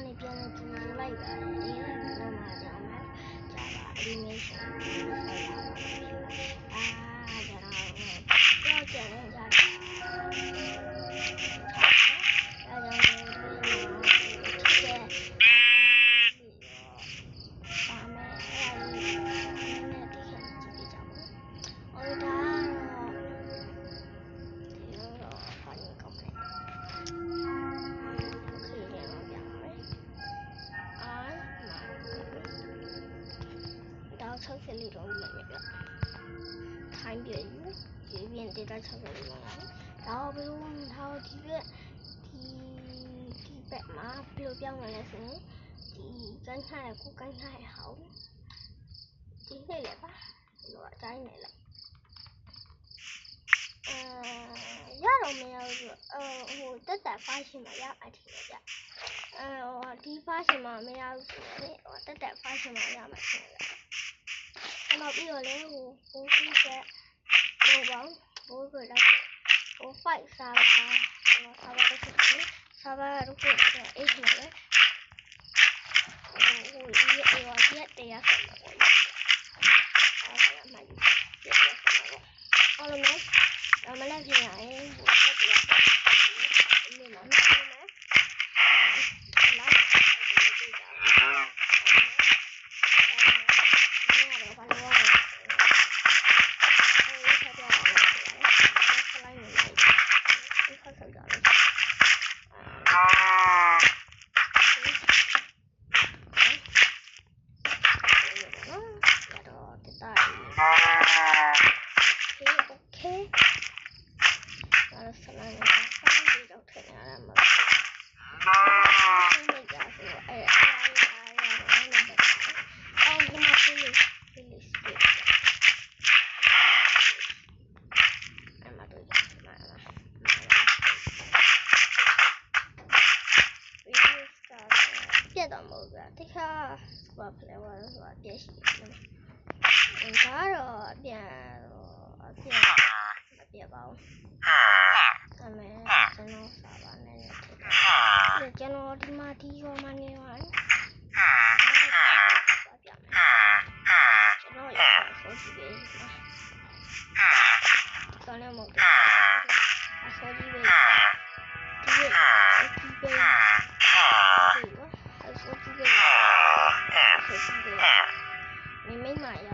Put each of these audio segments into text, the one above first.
ကနေပြန်နေသူလိုက်တာဒီလည်းဘယ်မှာကြောင်လဲကြာပါ animation ဆက်ရအောင်ပါပြောကြတယ်60လေးတော့မြင်ပြထိုင်းပြည့်ဒီပြင်ဒေတာ60လေးတော့ဒါဘယ်လိုထားဒီဘက်မှာဘယ်လိုပြောင်းလဲဆိုရင်ဒီကိုင်းထားရကိုကိုင်းထားရဟောင်းဒီနေ့လေပါဒီလိုအတိုင်းနေလားရတော့မရဘူးဟိုတက်တက်ဖားရှင်မှာရအထင်ကြဒီဖားရှင်မှာမရဘူးဆိုရင်ဟိုတက်တက်ဖားရှင်မှာရမှာထင်တယ်နောက်ပြီးတော့လည်းဟိုပြီးချက်ဟိုပေါင်းဟိုဆိုတော့ဟို5ဆာဘာတော့ဖြစ်တယ်ဆာဘာတော့ဖြစ်တယ်အဲ့ဒီလေဟိုရက်တရားဆက်မှာပေါ့အဲ့ဒါမှကြီးရက်ဆက်မှာပေါ့အော်လို့မလည်းပြင်ရတယ်ဟိုရက်တရားဆက်မှာဒီမှာလာဘာဖလဲဝါဆိုအပြည့်ရှိတယ်ဒါတော့အပြည့်မပြတ်ပါဘူးဒါမဲ့ကျွန်တော်စာပါနဲ့ထည့်တယ်ကျွန်တော်ဒီမှာဒီရောမနေပါဘူးကျွန်တော်ရဆိုကြည့်ပေးတော်လည်းမဟုတ်ဘူးအစောကြီးပဲဒီပေးမိမရ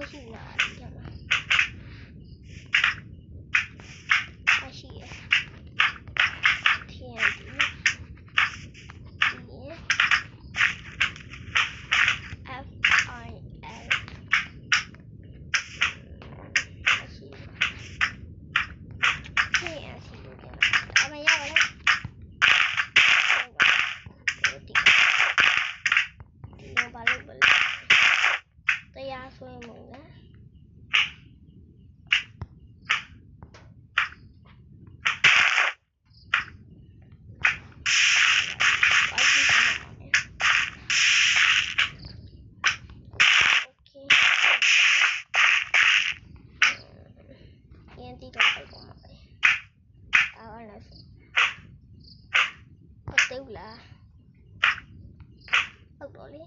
မရှိဘူးလားဒီကမှာမရှိရ TNT ဒီ FIL မရှိTNC လို့ပြောတာအမေရပါလေဒီလိုပါလို့တရားဆွဲမှုနဲ့TNT တော့ပိုက်ပေါ်မှာပဲအားလည်းဟုတ်တယ်လားဟုတ်တော့လေ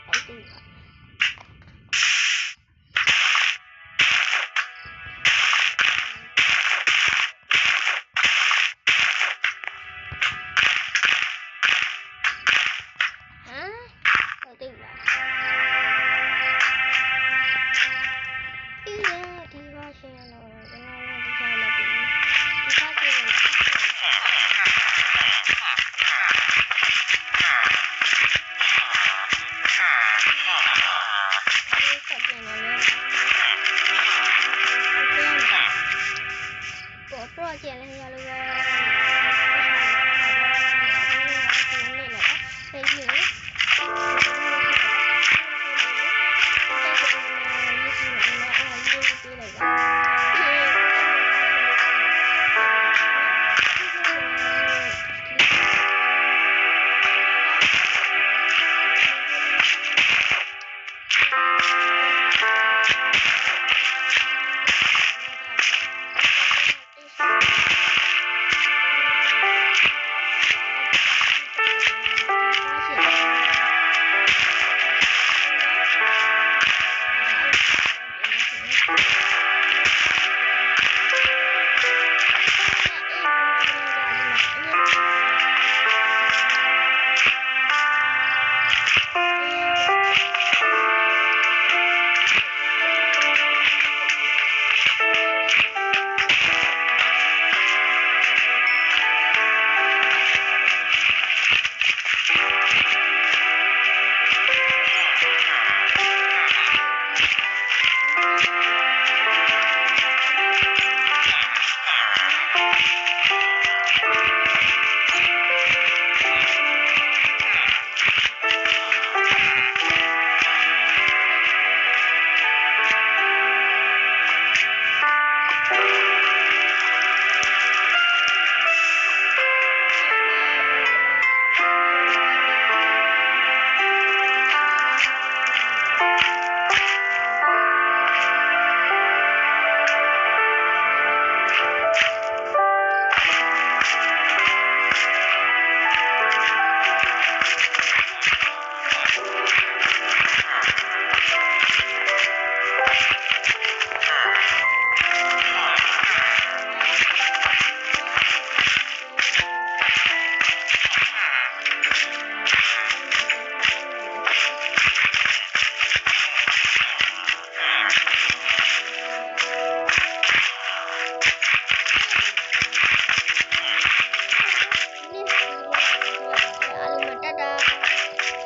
ဟုတ်တယ်